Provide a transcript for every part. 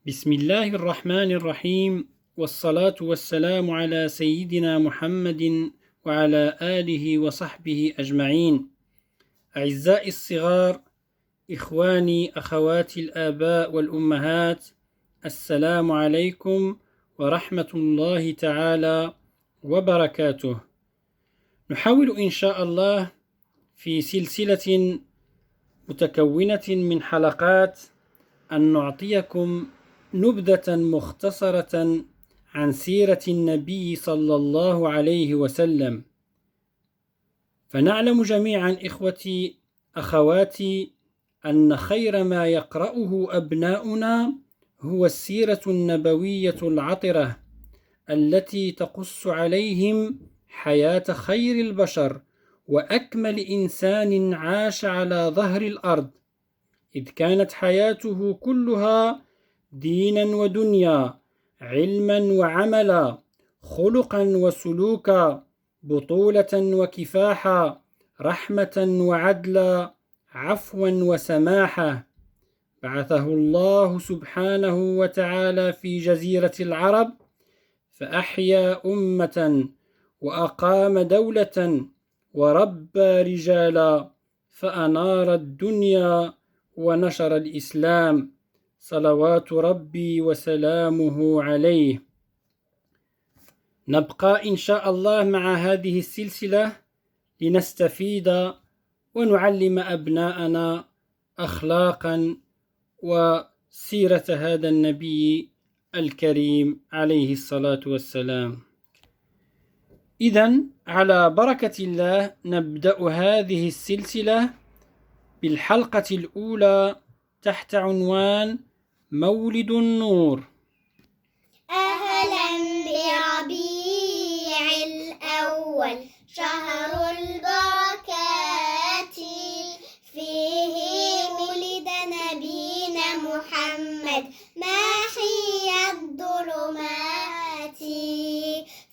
بسم الله الرحمن الرحيم والصلاة والسلام على سيدنا محمد وعلى آله وصحبه أجمعين. أعزائي الصغار، إخواني أخواتي الآباء والأمهات، السلام عليكم ورحمة الله تعالى وبركاته. نحاول إن شاء الله في سلسلة متكونة من حلقات أن نعطيكم نبذة مختصرة عن سيرة النبي صلى الله عليه وسلم. فنعلم جميعا إخوتي أخواتي أن خير ما يقرأه أبناؤنا هو السيرة النبوية العطرة التي تقص عليهم حياة خير البشر وأكمل إنسان عاش على ظهر الأرض، إذ كانت حياته كلها دينا ودنيا، علما وعملا، خلقا وسلوكا، بطولة وكفاحا، رحمة وعدلا، عفوا وسماحة. بعثه الله سبحانه وتعالى في جزيرة العرب فأحيا أمة وأقام دولة وربى رجالا فأنار الدنيا ونشر الإسلام، صلوات ربي وسلامه عليه. نبقى إن شاء الله مع هذه السلسلة لنستفيد ونعلم أبناءنا أخلاقا وسيرة هذا النبي الكريم عليه الصلاة والسلام. إذن على بركة الله نبدأ هذه السلسلة بالحلقة الأولى تحت عنوان مولد النور. أهلا بربيع الأول شهر البركات، فيه ولد نبينا محمد ماحي الظلمات.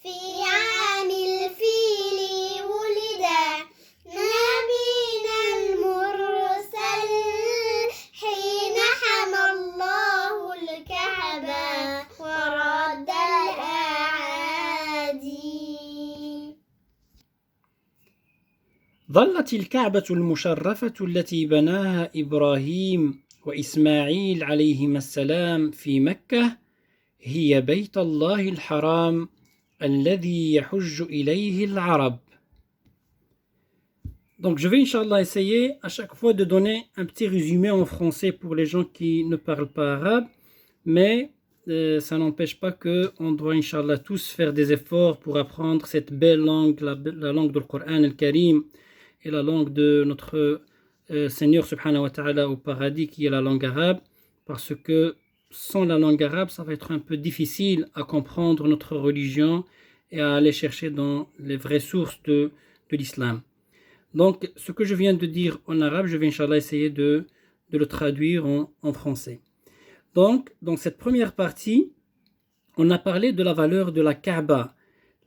في عام الفيل ولد نبينا المرسل، حين حمى الله الكعبة ورد الأعادي. ظلت الكعبة المشرفة التي بناها إبراهيم وإسماعيل عليهما السلام في مكة هي بيت الله الحرام الذي يحج إليه العرب. Donc je vais Inch'Allah essayer à chaque fois de donner un petit résumé en français pour les gens qui ne parlent pas arabe, mais ça n'empêche pas qu'on doit Inch'Allah tous faire des efforts pour apprendre cette belle langue, la langue du Coran al-Karim et la langue de notre Seigneur subhanahu wa ta'ala au paradis qui est la langue arabe, parce que sans la langue arabe ça va être un peu difficile à comprendre notre religion et à aller chercher dans les vraies sources de l'islam. Donc, ce que je viens de dire en arabe, je vais, Inch'Allah, essayer de le traduire en français. Donc, dans cette première partie, on a parlé de la valeur de la Kaaba.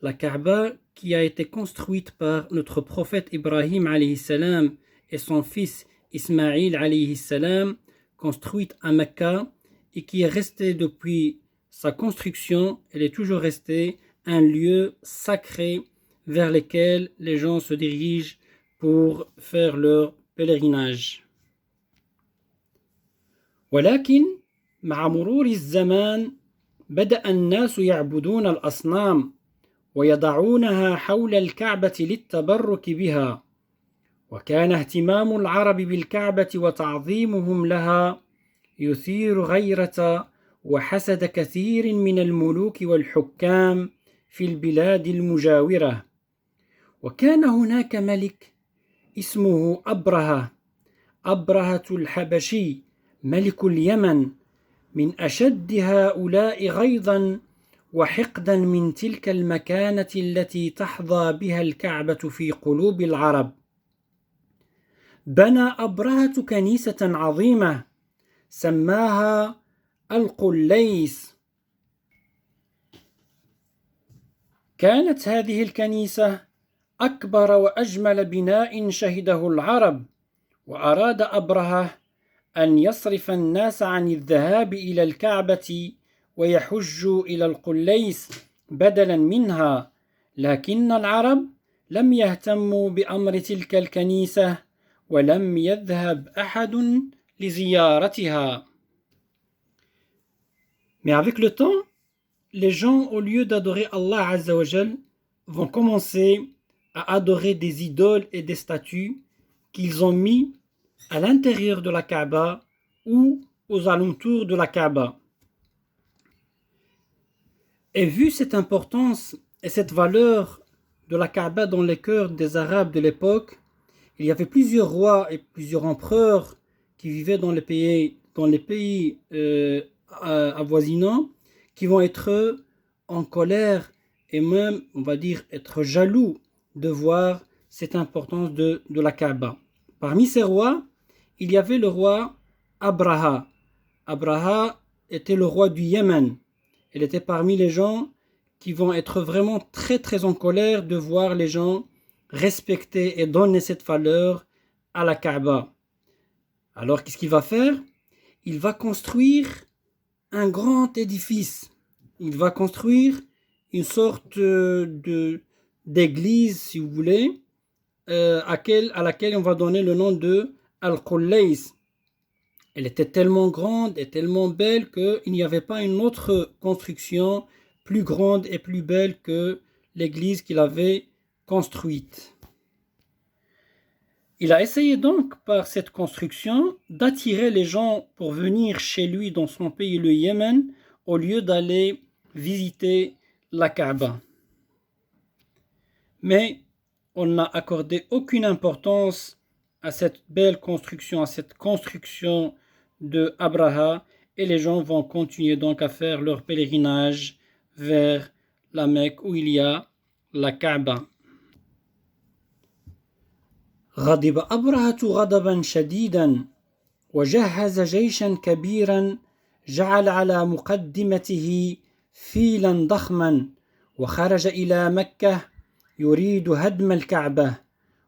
La Kaaba qui a été construite par notre prophète Ibrahim alayhi salam et son fils Ismaïl alayhi salam, construite à Mecca et qui est restée depuis sa construction, elle est toujours restée un lieu sacré vers lequel les gens se dirigent pour faire leur pèlerinage. ولكن مع مرور الزمان بدأ الناس يعبدون الأصنام ويضعونها حول الكعبة للتبرك بها، وكان اهتمام العرب بالكعبة وتعظيمهم لها يثير غيرة وحسد كثير من الملوك والحكام في البلاد المجاورة. وكان هناك ملك اسمه أبرهة الحبشي ملك اليمن، من أشد هؤلاء غيظا وحقدا من تلك المكانة التي تحظى بها الكعبة في قلوب العرب. بنى أبرهة كنيسة عظيمة سماها القليس. كانت هذه الكنيسة أكبر وأجمل بناء شهده العرب، وأراد أبرهة أن يصرف الناس عن الذهاب إلى الكعبة ويحجوا إلى القليس بدلا منها لكن العرب لم يهتموا بأمر تلك الكنيسة ولم يذهب أحد لزيارتها. Mais avec le temps, les gens, au lieu d'adorer Allah Azza wa Jal, vont commencer à adorer des idoles et des statues qu'ils ont mis à l'intérieur de la Kaaba ou aux alentours de la Kaaba. Et vu cette importance et cette valeur de la Kaaba dans les cœurs des Arabes de l'époque, il y avait plusieurs rois et plusieurs empereurs qui vivaient dans les pays avoisinants qui vont être en colère et même, on va dire, être jaloux de voir cette importance de la Kaaba. Parmi ces rois, il y avait le roi Abraha. Abraha était le roi du Yémen. Il était parmi les gens qui vont être vraiment très très en colère de voir les gens respecter et donner cette valeur à la Kaaba. Alors qu'est-ce qu'il va faire? Il va construire un grand édifice. Il va construire une sorte d'église, si vous voulez, à laquelle on va donner le nom de Al-Qullays. Elle était tellement grande et tellement belle qu'il n'y avait pas une autre construction plus grande et plus belle que l'église qu'il avait construite. Il a essayé donc par cette construction d'attirer les gens pour venir chez lui dans son pays, le Yémen, au lieu d'aller visiter la Kaaba. Mais on n'a accordé aucune importance à cette belle construction, à cette construction de Abraha, et les gens vont continuer donc à faire leur pèlerinage vers la Mecque où il y a la Kaaba. غضب أبرهة غضبا شديدا وجهز جيشا كبيرا جعل على مقدمته فيلا ضخما وخرج إلى مكة يريد هدم الكعبة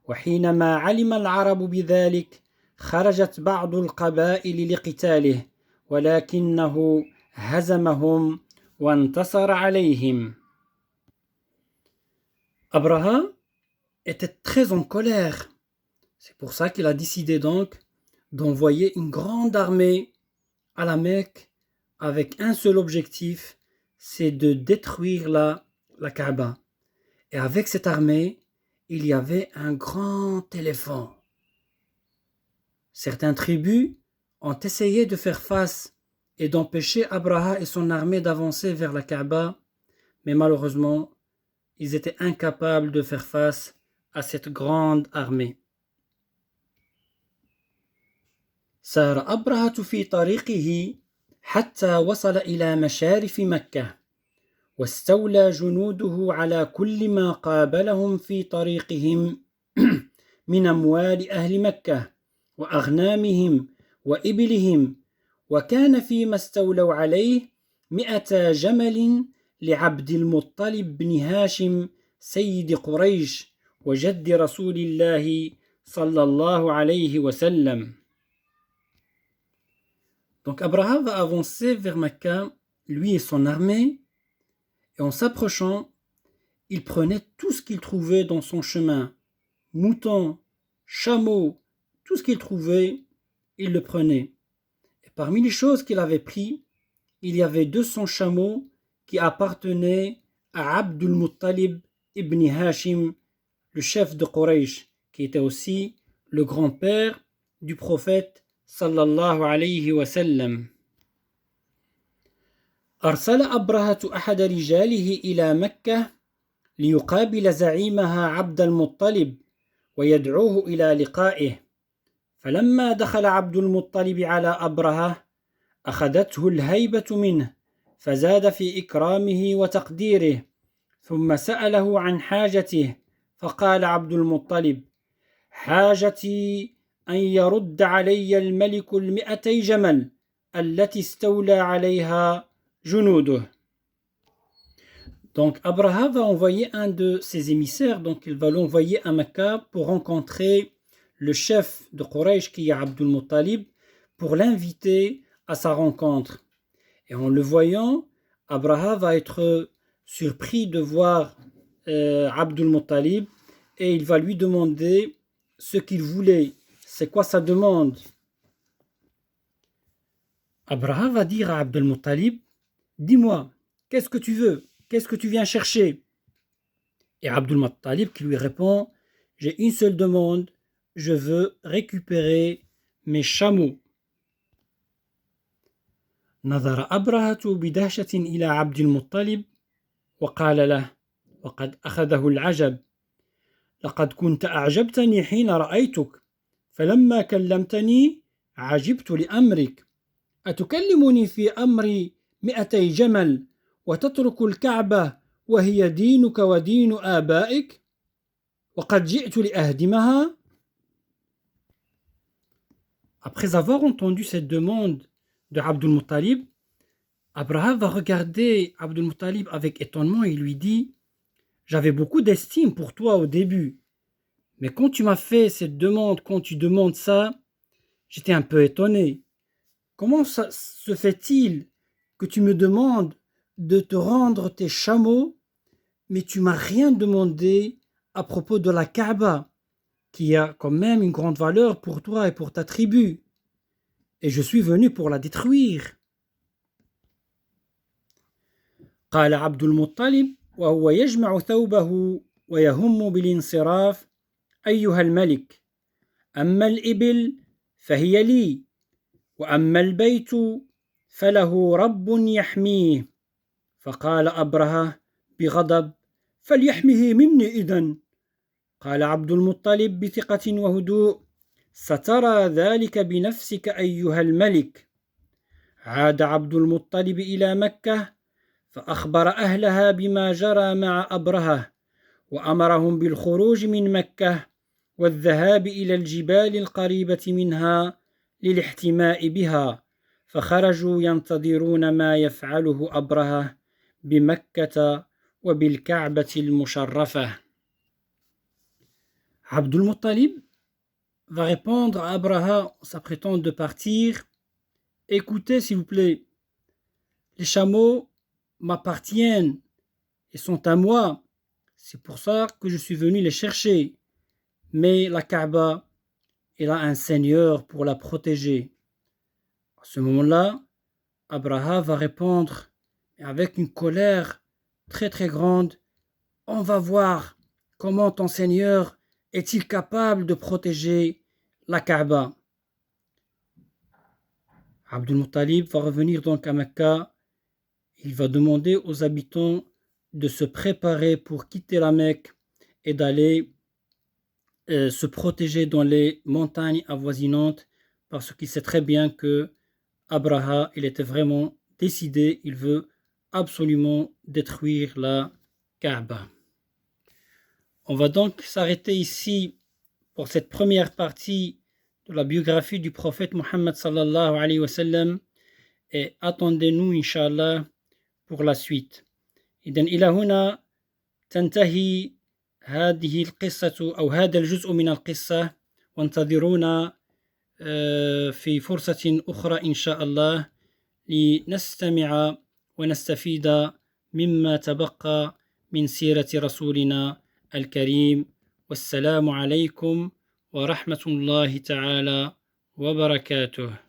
وحينما علم العرب بذلك خرجت بعض القبائل لقتاله ولكنه هزمهم وانتصر عليهم. Abraha était très en colère. C'est pour ça qu'il a décidé donc d'envoyer une grande armée à la Mecque avec un seul objectif, c'est de détruire la Kaaba. Et avec cette armée, il y avait un grand éléphant. Certaines tribus ont essayé de faire face et d'empêcher Abraha et son armée d'avancer vers la Kaaba, mais malheureusement, ils étaient incapables de faire face à cette grande armée. سار أبرهة في طريقه حتى وصل إلى مشارف مكة واستولى جنوده على كل ما قابلهم في طريقهم من أموال أهل مكة وأغنامهم وإبلهم وكان فيما استولوا عليه 100 جمل لعبد المطلب بن هاشم سيد قريش وجد رسول الله صلى الله عليه وسلم. Donc Abraha va avancer vers Mecca, lui et son armée, et en s'approchant, il prenait tout ce qu'il trouvait dans son chemin, moutons, chameaux, tout ce qu'il trouvait, il le prenait. Et parmi les choses qu'il avait pris, il y avait 200 chameaux qui appartenaient à Abdul Muttalib ibn Hashim, le chef de Quraysh, qui était aussi le grand-père du prophète sallallahu alayhi wa sallam. أرسل أبرهة أحد رجاله إلى مكة ليقابل زعيمها عبد المطلب ويدعوه إلى لقائه فلما دخل عبد المطلب على أبرهة أخذته الهيبة منه فزاد في إكرامه وتقديره ثم سأله عن حاجته فقال عبد المطلب حاجتي أن يرد علي الملك 200 جمل التي استولى عليها جنوده. Donc Abraha va envoyer un de ses émissaires, donc il va l'envoyer à Mecca pour rencontrer le chef de Quraysh qui est Abdul Muttalib, pour l'inviter à sa rencontre. Et en le voyant, Abraha va être surpris de voir Abdul Muttalib et il va lui demander ce qu'il voulait. C'est quoi sa demande? Abraha va dire à Abdul Muttalib, dis-moi, qu'est-ce que tu veux? Qu'est-ce que tu viens chercher? Et Abdul Muttalib qui lui répond, j'ai une seule demande, je veux récupérer mes chameaux. نظر أبرهة بدهشة إلى عبد المطلب وقال له وقد أخذه العجب لقد كنت أعجبتني حين رأيتك فلما كلمتني عجبت لأمرك أتكلمني في أمر 200 جمل وتترك الكعبة وهي دينك ودين آبائك وقد جئت لأهدمها. Après avoir entendu cette demande de Abdul Muttalib, Abraha va regarder Abdul Muttalib avec étonnement et lui dit, j'avais beaucoup d'estime pour toi au début, mais quand tu m'as fait cette demande, quand tu demandes ça, j'étais un peu étonné. Comment ça se fait-il que tu me demandes de te rendre tes chameaux, mais tu m'as rien demandé à propos de la Kaaba, qui a quand même une grande valeur pour toi et pour ta tribu. Et je suis venu pour la détruire. قال عبد المطلب وهو يجمع ثوبه ويهم بالانصراف أيها الملك أما الإبل فهي لي وأما البيت فله رب يحميه. فقال أبرهة بغضب فليحمه مني إذن. قال عبد المطلب بثقة وهدوء سترى ذلك بنفسك أيها الملك. عاد عبد المطلب إلى مكة فأخبر أهلها بما جرى مع أبرهة وأمرهم بالخروج من مكة والذهاب إلى الجبال القريبة منها للاحتماء بها فخرجوا ينتظرون ما يفعله أبرهة بمكة وبالكعبة المشرفة. Abdul Muttalib va répondre à Abraha en s'apprêtant de partir. Écoutez s'il vous plaît, les chameaux m'appartiennent et sont à moi. C'est pour ça que je suis venu les chercher. Mais la Kaaba, elle a un seigneur pour la protéger. À ce moment-là, Abraha va répondre avec une colère très très grande, on va voir comment ton seigneur est-il capable de protéger la Kaaba. Abdul Muttalib va revenir donc à Mecca. Il va demander aux habitants de se préparer pour quitter la Mecque et d'aller se protéger dans les montagnes avoisinantes parce qu'il sait très bien que Abraha, il était vraiment décidé, il veut absolument détruire la Kaaba. On va donc s'arrêter ici pour cette première partie de la biographie du prophète Mohammed sallallahu alayhi wa sallam et attendez-nous inshallah pour la suite. إذن إلى هنا تنتهي هذه القصة أو هذا الجزء من القصة وانتظرونا في فرصة أخرى إن شاء الله لنستمع ونستفيد مما تبقى من سيرة رسولنا الكريم. والسلام عليكم ورحمة الله تعالى وبركاته.